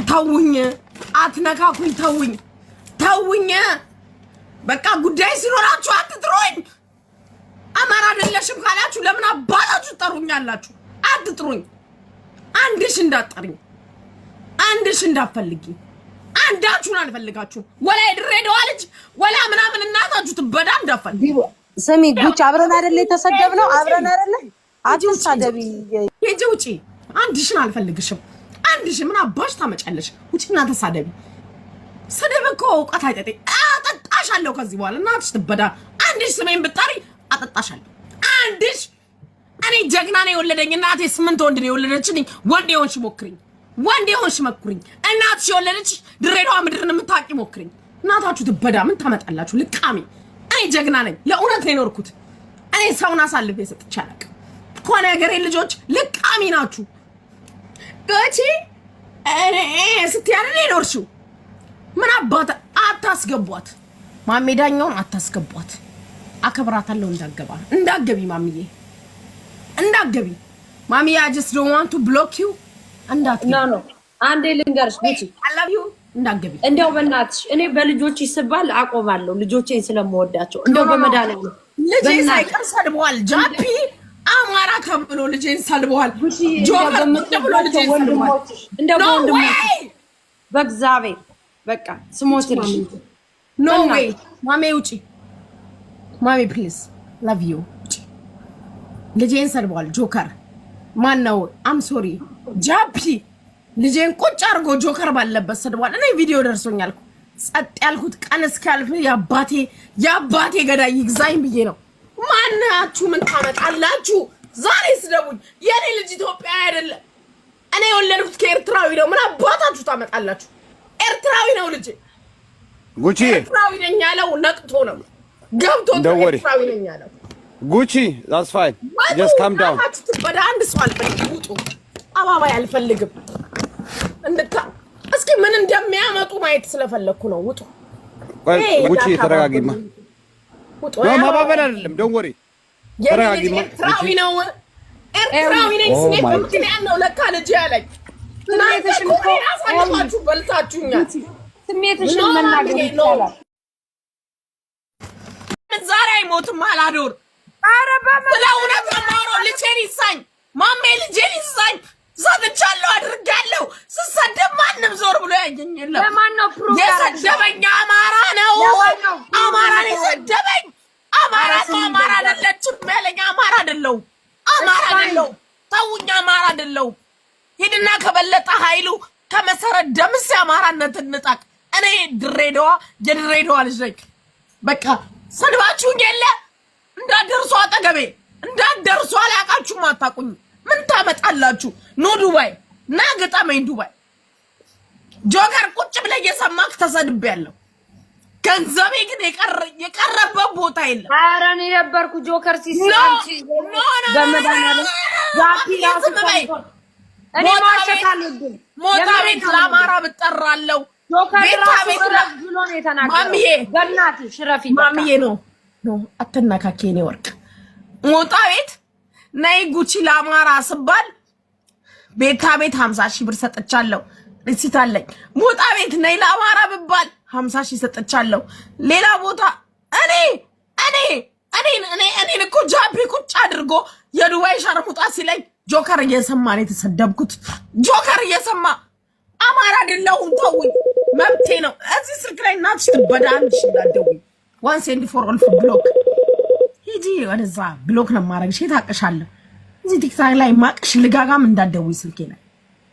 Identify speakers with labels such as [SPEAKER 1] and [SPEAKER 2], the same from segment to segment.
[SPEAKER 1] ተውኝ፣ አትነካኩኝ፣ ተውኝ። በቃ ጉዳይ ሲኖራችሁ አትጥሩኝ። አማራ አይደለሽም ካላችሁ ለምን አባታችሁ ትጠሩኛላችሁ? አትጥሩኝ። አንድሽ እንዳትጠሪኝ፣ አንድሽ እንዳትፈልጊ፣ አንዳችሁን አልፈልጋችሁም። ወላ ድሬዳዋ ልጅ ወላ ምናምን እናታችሁ ትበዳ እንዳትፈልጊ።
[SPEAKER 2] ስሚ ጉች አብረን አይደለ የተሰደብነው? አብረን አይደለ? አትሳደቢ።
[SPEAKER 1] ሂጂ ውጪ። አንድሽን አልፈልግሽም። አንድሽ ምን አባሽ ታመጫለሽ? ውጪና ተሳደቢ። ስድብ እኮ እውቀት አይጠጤ። አጠጣሻለሁ ከዚህ በኋላ እናትሽ ትበዳ። አንድሽ ስሜን ብጣሪ አጠጣሻለሁ። አንድሽ እኔ ጀግና ነው የወለደኝ እናቴ 8 ወንድ ነው የወለደችኝ። ወንድ የሆንሽ ሞክሪኝ፣ ወንድ የሆንሽ መኩሪኝ። እናትሽ የወለደች ድሬዳዋ ምድርን የምታውቂ ሞክሪኝ። እናታችሁ ትበዳ። ምን ታመጣላችሁ? ልቃሚ። እኔ ጀግና ነኝ። ለእውነት ነው የኖርኩት። እኔ ሰውን አሳልፌ ሰጥቼ አላውቅም። ኮነ ሀገሬ ልጆች ልቃሚ ናችሁ። ገቺ ስትያለኝ ኖርሽው። ምን አባታ አታስገቧት። ማሜዳኛውን አታስገቧት። አከብራታለሁ። እንዳገቢ ማሚዬ፣ እንዳገቢ ማሚዬ። I just don't want to block you። እንዳትገቢ
[SPEAKER 2] ኖ አንዴ ልንገርሽ ጉቺ፣
[SPEAKER 1] I love you። እንዳገቢ
[SPEAKER 2] እንደው በእናትሽ እኔ በልጆች ይስባል አቆማለሁ። ልጆቼን ስለምወዳቸው እንደው በመዳለኝ
[SPEAKER 1] ልጄ ሳይቀር ሰድበዋል። ጃፒ አማራ ከብሎ ልጄን ሰድበዋል። ጆከር ብሎ ልጄን ሰድበዋል።
[SPEAKER 2] እንደው ወንድሞች በእግዚአብሔር በቃ ስሞትልሽ።
[SPEAKER 1] ኖ ዌይ ማሜ ውጪ። ማሜ ፕሊዝ ላቭ ዩ። ልጄን ሰድበዋል። ጆከር ማን ነው? አም ሶሪ ጃፒ ልጄን ቁጭ አድርጎ ጆከር ባለበት ሰድበዋል። እኔ ቪዲዮ ደርሶኛል። ጸጥ ያልኩት ቀን እስኪያልፍ የአባቴ ገዳይ ይግዛኝ ብዬ ነው። ማናችሁ ምን ታመጣላችሁ? ዛሬ ስደቡኝ። የኔ ልጅ ኢትዮጵያ አይደለም። እኔ የወለድኩት ከኤርትራዊ ነው። ምን አባታችሁ ታመጣላችሁ? ኤርትራዊ ነው ልጅ።
[SPEAKER 3] ጉቺ
[SPEAKER 1] ኤርትራዊ ነኝ ያለው ነቅቶ ነው ገብቶ ኤርትራዊ ነኝ ያለው።
[SPEAKER 3] ጉቺ that's fine just calm down።
[SPEAKER 1] ወደ አንድ ሰው አልፈልግም። ውጡ። አባባይ አልፈልግም። እስኪ ምን እንደሚያመጡ ማየት ስለፈለኩ ነው። ውጡ።
[SPEAKER 3] ጉቺ ተረጋጊማ።
[SPEAKER 1] ውጡ።
[SPEAKER 3] ማባበል አይደለም don't worry። ተረጋጊማ።
[SPEAKER 1] ኤርትራዊ ነው። ኤርትራዊ ነኝ ስኔ በምክንያት ነው ለካ ልጅ ያለኝ። ስሜትሽን አሳልፋችሁ በልታችሁኛል።
[SPEAKER 2] ስሜትሽን መናገር ይቻላል።
[SPEAKER 1] ዛሬ አይሞትም አላዶር። ኧረ በእውነት ነው። ልጄን ይሳኝ ማሜ፣ ልጄን ይሳኝ። ሰጥቻለሁ፣ አድርጋለሁ። ስሰደብ ማንም ዞር ብሎ ያየኝ የለም።
[SPEAKER 2] ለማን ነው ፕሩፍ
[SPEAKER 1] የሰደበኝ? አማራ ነው። አማራ ነው የሰደበኝ። አማራ ነው። አማራ አይደለችም ያለኝ። አማራ አይደለሁም። አማራ አይደለሁም። ተውኝ። አማራ አይደለሁም። ሂድና ከበለጠ ኃይሉ ከመሰረት ደምስ አማራነት እንጣቅ። እኔ የድሬዳዋ ልጅ ነኝ። በቃ ሰድባችሁኝ የለ እንዳትደርሱ፣ አጠገቤ እንዳትደርሱ። አላውቃችሁም፣ አታውቁኝ። ምን ታመጣላችሁ? ኑ ዱባይ ና ገጠመኝ። ዱባይ ጆከር ቁጭ ብለህ እየሰማክ ተሰድቤያለሁ። ገንዘቤ ግን የቀረበት ቦታ የለም።
[SPEAKER 2] ኧረ እኔ ነበርኩ ጆከር ሲሳንቺ በመዳናለ ዛፒላስ እኔ ማሸት አልወድም።
[SPEAKER 1] ሞታ ቤት ለአማራ ብጠራለሁ።
[SPEAKER 2] ቤታ ቤት ብሎ ነው የተናገረው።
[SPEAKER 1] ማሚዬ
[SPEAKER 2] በእናትሽ ሽረፊ
[SPEAKER 1] ማሚዬ ነው አትነካኪ። እኔ ወርቅ ሞታ ቤት ነይ ጉቺ ለአማራ ስባል ቤታ ቤት 50,000 ብር ሰጥቻለሁ። ሪሲት አለኝ። ሞታ ቤት ነይ ለአማራ ብባል 50,000 ሰጥቻለሁ። ሌላ ቦታ እኔ እኮ ጃፒ ቁጭ አድርጎ የዱባይ ሸርሙጣ ሲለኝ ጆከር እየሰማ ነው የተሰደብኩት። ጆከር እየሰማ አማራ አይደለሁም። ተውኝ፣ መብቴ ነው። እዚህ ስልክ ላይ እናትሽ ትበዳ። አንቺ እንዳትደውይ። ዋንስ ኤንድ ፎር ኦል ብሎክ ሂጂ ወደዛ። ብሎክ ነው የማደርግሽ። ታውቅሻለሁ። እዚህ ቲክታክ ላይ ማቅሽ ልጋጋም እንዳትደውይ ስልኬ ላይ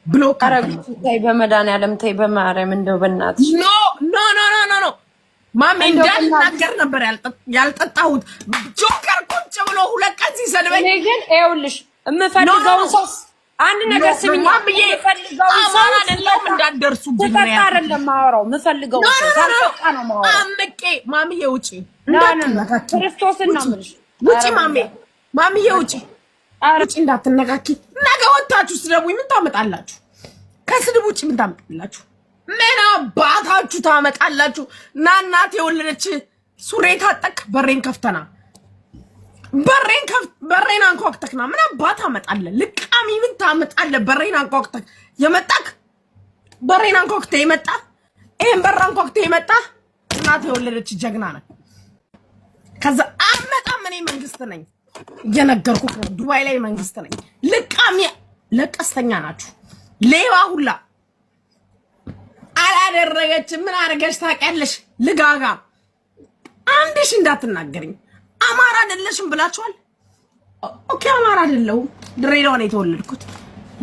[SPEAKER 1] ብሎክ
[SPEAKER 2] አረጋግጥ። ተይ በመድኃኒዓለም ተይ በማርያም እንደው በእናትሽ
[SPEAKER 1] ኖ ማሜ እንዳልናገር ነበር ያልጠጣሁት። ጆከር ቁጭ ብሎ 2 ቀን ሲሰድበኝ
[SPEAKER 2] እኔ ግን ይኸውልሽ የምፈልገው ሰው አንድ ነገር ስሚኝ።
[SPEAKER 1] ማምዬ አማራ አይደለም እንዳትደርሱብኝ ነው
[SPEAKER 2] ያለው። አይደለም ማወራው የምፈልገው ሰው ታልፈቃ ነው ማወራው።
[SPEAKER 1] አንቄ ማምዬ ውጪ
[SPEAKER 2] እንዳትነካኪ፣ ክርስቶስን ነው የምልሽ።
[SPEAKER 1] ውጪ ማምዬ ውጪ እንዳትነካኪ። ነገ ወጣችሁ ስደቡኝ ምን ታመጣላችሁ? ከስድብ ውጪ ምን ታመጣላችሁ? ምን አባታችሁ ታመጣላችሁ? እናት የወለደች ሱሬ ታጠቅ በሬን ከፍተና በሬን አንኳክተክና ምን አባት ታመጣለህ? ልቃሚ ምን ታመጣለህ? በሬን አንኳክተክ የመጣክ በሬናን ኮክቴ መጣ ይሄን በራን ኮክቴ መጣ እናት የወለደች ጀግና ነኝ ከዛ አመጣም እኔ መንግስት ነኝ የነገርኩት ነው ዱባይ ላይ መንግስት ነኝ ልቃሚ ለቀስተኛ ናችሁ ሌባ ሁላ አላደረገች ምን አርገሽ ታውቂያለሽ ልጋጋ አንድሽ እንዳትናገሪኝ አማራ አይደለሽም ብላችኋል ኦኬ አማራ አይደለው ድሬዳዋ ነው የተወለድኩት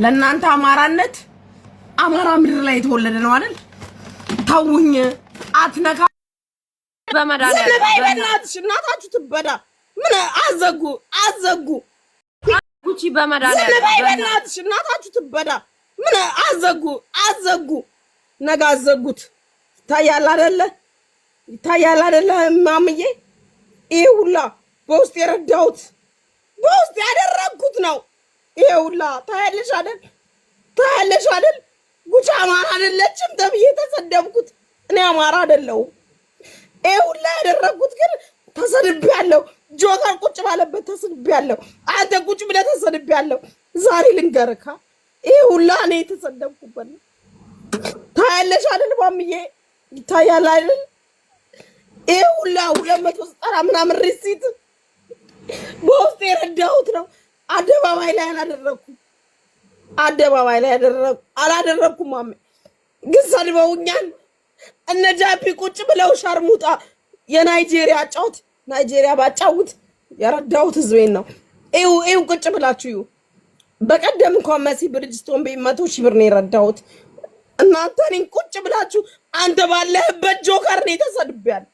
[SPEAKER 1] ለእናንተ አማራነት አማራ ምድር ላይ የተወለደ ነው አይደል ታውኝ አትነካ
[SPEAKER 2] በመዳን
[SPEAKER 1] በእናትሽ እናታችሁ ትበዳ ምን አዘጉ
[SPEAKER 2] ጉቺ በመዳን
[SPEAKER 1] በእናትሽ እናታችሁ ትበዳ ምን አዘጉ ነገ አዘጉት ይታያል አይደለ ማምዬ ይሄ ሁላ በውስጥ የረዳሁት በውስጥ ያደረኩት ነው ይሄ ሁላ ታያለሽ አይደል ጉቺ አማራ አይደለችም ተብዬ ተሰደብኩት እኔ አማራ አይደለሁም ይሄ ሁላ ያደረኩት ግን ተሰድቤያለሁ ጆከር ቁጭ ባለበት ተሰድቤያለሁ አንተ ቁጭ ብለህ ተሰድቤያለሁ ዛሬ ልንገርካ ይሄ ሁላ እኔ ተሰደብኩበት ታያለሽ አይደል ማምዬ ይታያል አይደል ይሄ ሁላ 290 ምናምን ሪሲት በውስጥ የረዳሁት ነው አደባባይ ላይ አላደረኩም ማሜ ግን ሰድበውኛል እነ ጃፒ ቁጭ ብለው ሸርሙጣ ናይጄሪያ ባጫውት የረዳሁት ህዝቤን ነው ይው ቁጭ ብላችሁ በቀደም እንኳን መሲ ብሪጅስቶን በ100,000 ብር ነው የረዳሁት እናንተ እኔን ቁጭ ብላችሁ አንተ ባለህበት ጆከር ነው ተሰድቤያለሁ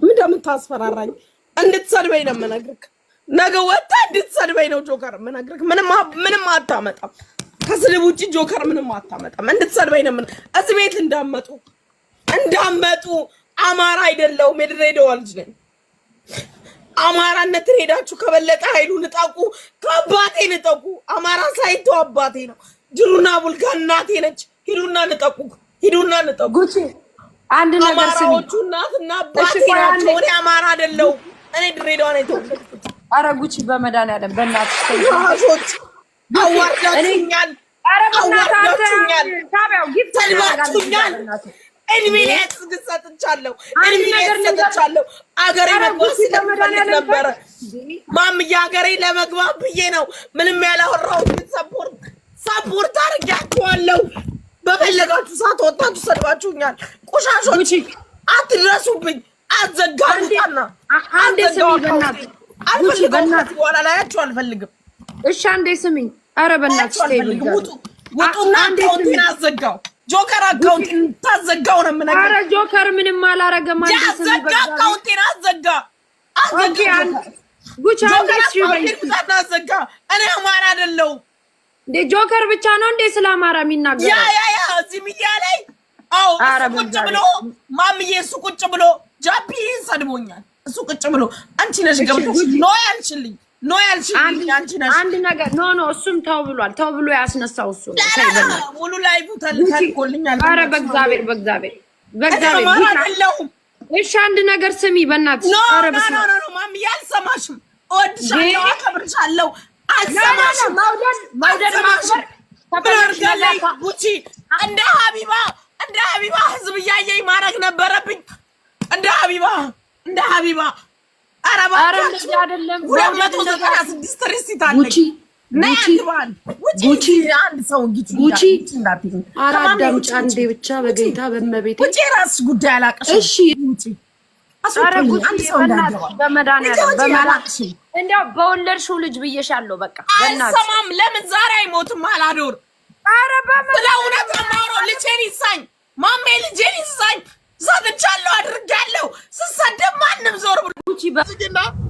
[SPEAKER 1] ምን እንደምታስፈራራኝ እንድትሰድበኝ ነው የምነግርህ ነገ ወጣ እንድትሰድበኝ ነው ጆከር የምነግርህ ምንም አታመጣም ከስድብ ውጪ ጆከር ምንም አታመጣም እንድትሰድበኝ ነው እዚህ ቤት እንዳመጡ አማራ አይደለሁም የድሬዳዋ ልጅ ነኝ አማራነትን ሄዳችሁ ከበለጠ ኃይሉ ንጣቁ ከአባቴ ንጠቁ አማራ ሳይቶ አባቴ ነው ጅሩና ቡልጋ እናቴ ነች ሂዱና ንጠቁ
[SPEAKER 2] ጉቺ አንድ ነገር ስሚ
[SPEAKER 1] አማራዎቹ እናትና አባቴ ናቸው እኔ አማራ አይደለሁም እኔ ድሬዳዋ ነኝ ተወለድኩት
[SPEAKER 2] ኧረ ጉቺ በመድኃኒዓለም በእናትሽ
[SPEAKER 1] ተይዋሾች አዋርዳችሁኛል
[SPEAKER 2] ታቢያው ጊፍት
[SPEAKER 1] ሰድባችሁኛል እድሜ ላይ ሰጥቻለሁ አገሬ መግባት ነበረ ማምዬ አገሬ ለመግባት ብዬ ነው ምንም ያላወራሁት ሰፖርት አድርጊያችኋለሁ በፈለጋችሁ ሰዓት ወጣችሁ ሰድባችሁኛል ቆሻሾች አትድረሱብኝ አዘጋውታና
[SPEAKER 2] አንዴ ስሚ በእናትሽ ጉቺ በእናትሽ
[SPEAKER 1] በኋላ ላያችሁ አልፈልግም
[SPEAKER 2] እሺ አንዴ ስሚኝ ኧረ በእናትሽ
[SPEAKER 1] ውጡና አካውንቴን አዘጋው ጆከር አካውንት ታዘጋው ነው የምነግርህ
[SPEAKER 2] ኧረ ጆከር ምንም አላረገም አንዴ ስሚ
[SPEAKER 1] በቃ አካውንቴን አዘጋ
[SPEAKER 2] ጉቺ አንዴ ሲበይ
[SPEAKER 1] ታዘጋ እኔ አማራ አይደለሁም
[SPEAKER 2] እንደ ጆከር ብቻ ነው እንደ ስለ አማራ የሚናገረው
[SPEAKER 1] ያ እዚህ ሚዲያ ላይ አው ቁጭ ብሎ ማምዬ እሱ ቁጭ ብሎ ጃፒ ሰድቦኛል እሱ ቁጭ ብሎ አንቺ ነሽ ገብተሽ ኖ ያልሽልኝ አንቺ ነሽ
[SPEAKER 2] አንድ ነገር ኖ እሱም ተው ብሎ ያስነሳው እሱ ሳይበላ
[SPEAKER 1] ሙሉ ላይ ተልኮልኛል
[SPEAKER 2] ኧረ በእግዚአብሔር እሺ አንድ ነገር ስሚ በእናትሽ ኧረ
[SPEAKER 1] ኖ ማምዬ አልሰማሽም እወድሻለሁ አከብርሻለሁ አልሰማሽም መውደድ ማክበር ተፈርጋለች ጉቺ እንደ ሀቢባ ህዝብ እያየኝ ማድረግ ነበረብኝ እንደ ሀቢባ አረባ
[SPEAKER 2] አይደለም
[SPEAKER 1] 296 ሪሲት አለኝ ጉቺ አንድ ሰው ጉቺ
[SPEAKER 2] አራዳምጪ አንዴ ብቻ በጌታ በመቤቴ
[SPEAKER 1] ጉቺ ራስሽ ጉዳይ አላቀሽ
[SPEAKER 2] እሺ ጉቺ እንደው በወለድሽው ልጅ ብዬሻለሁ በቃ በእናትሽ
[SPEAKER 1] አልሰማም ለምን ዛሬ አይሞትም አላዶር
[SPEAKER 2] ኧረ
[SPEAKER 1] ስለእውነት አማሮ ልጄን ይሳኝ ማሜ ልጄን ይሳኝ ሰጥቻለሁ አድርጋለሁ ስሰደብ ማንም ዞር ብሎ
[SPEAKER 2] ጉቺ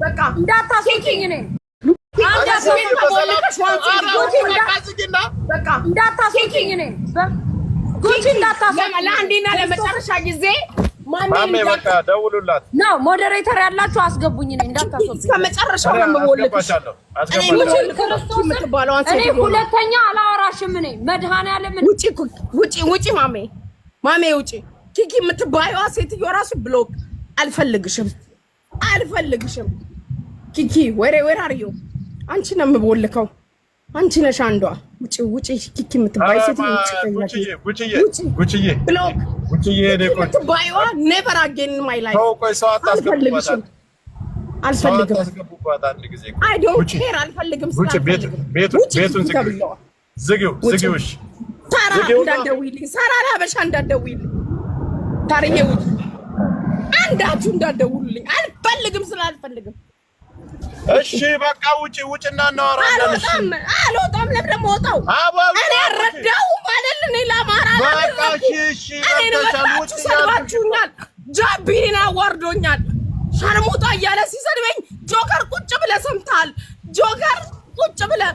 [SPEAKER 2] በቃ እንዳታስወጪኝ እኔ እንዳታስወጪኝ እኔ ጉቺ እንዳታስወጪኝ
[SPEAKER 1] ለአንዴና ለመጨረሻ ጊዜ
[SPEAKER 4] ማሜ በቃ ደውሉላት
[SPEAKER 2] ነው ሞዴሬተር ያላችሁ አስገቡኝ ነኝ እንዳታስወጡ
[SPEAKER 1] ከመጨረሻው ነው የምወለድሽ
[SPEAKER 2] እኔ ሁለተኛ አላወራሽም ነኝ መድኃኒዓለም
[SPEAKER 1] ውጪ ማሜ ውጪ ኪኪ የምትባየዋ ሴትዮ ራሱ ብሎክ አልፈልግሽም ኪኪ ወሬ አርዩ አንቺ ነው የምቦልከው አንቺ ነሽ አንዷ። ውጪ ኪኪ የምትባይ ሴት
[SPEAKER 4] ጉቺዬ
[SPEAKER 1] ብሎክ
[SPEAKER 4] ጉቺዬ
[SPEAKER 1] የምትባይዋ ኔቨር አጌን ማይ ላይፍ።
[SPEAKER 4] ቆይ ሰው አታስገቡባት፣
[SPEAKER 1] አልፈልግም።
[SPEAKER 4] አንድ ጊዜ
[SPEAKER 1] አይ ዶንት ኬር አልፈልግም።
[SPEAKER 4] ቤቱን ዝጊው። እሺ
[SPEAKER 1] ታራ እንዳትደውይልኝ፣ ሳራ ላበሻ እንዳትደውይልኝ፣ ታርዬ ውጪ፣ አንዳችሁ እንዳትደውሉልኝ አልፈልግም፣ ስላልፈልግም።
[SPEAKER 4] እሺ በቃ ውጪና እናወራለን።
[SPEAKER 1] አልወጣም። ለምን ደግሞ ወጣው? እኔ አልረዳሁም አይደል? እኔ ለአማራ
[SPEAKER 4] በቃ እሺ
[SPEAKER 1] ሰድባችሁኛል። ጃቢሪን አዋርዶኛል። ሸርሙጣ እያለ ሲሰድበኝ ጆከር ቁጭ ብለህ ሰምተሃል? ጆከር ቁጭ ብለህ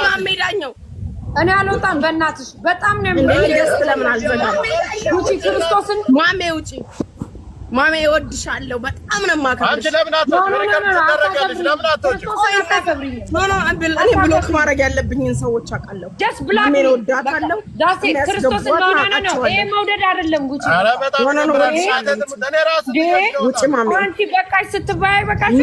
[SPEAKER 1] ማሜዳኛው
[SPEAKER 2] እኔ አልወጣም። በእናትሽ በጣም ነው የሚደስ። ለምን አልዘጋም? ውጪ ክርስቶስን ማሜ ውጪ። ማሜ እወድሻለሁ፣ በጣም ነው የማከብርሽ።
[SPEAKER 4] አንቺ ለምን አትወጪ? ለምን አትወጪ?
[SPEAKER 1] እኔ ብሎክ ማድረግ ያለብኝን ሰዎች አውቃለሁ። ማሜ እወዳታለሁ።
[SPEAKER 2] ክርስቶስን ነው ይሄ መውደድ አይደለም። ጉቺ
[SPEAKER 4] ኧረ በጣም ነው
[SPEAKER 1] ውጪ ማሜ።
[SPEAKER 2] አንቺ በቃሽ ስትባይ በቃሽ።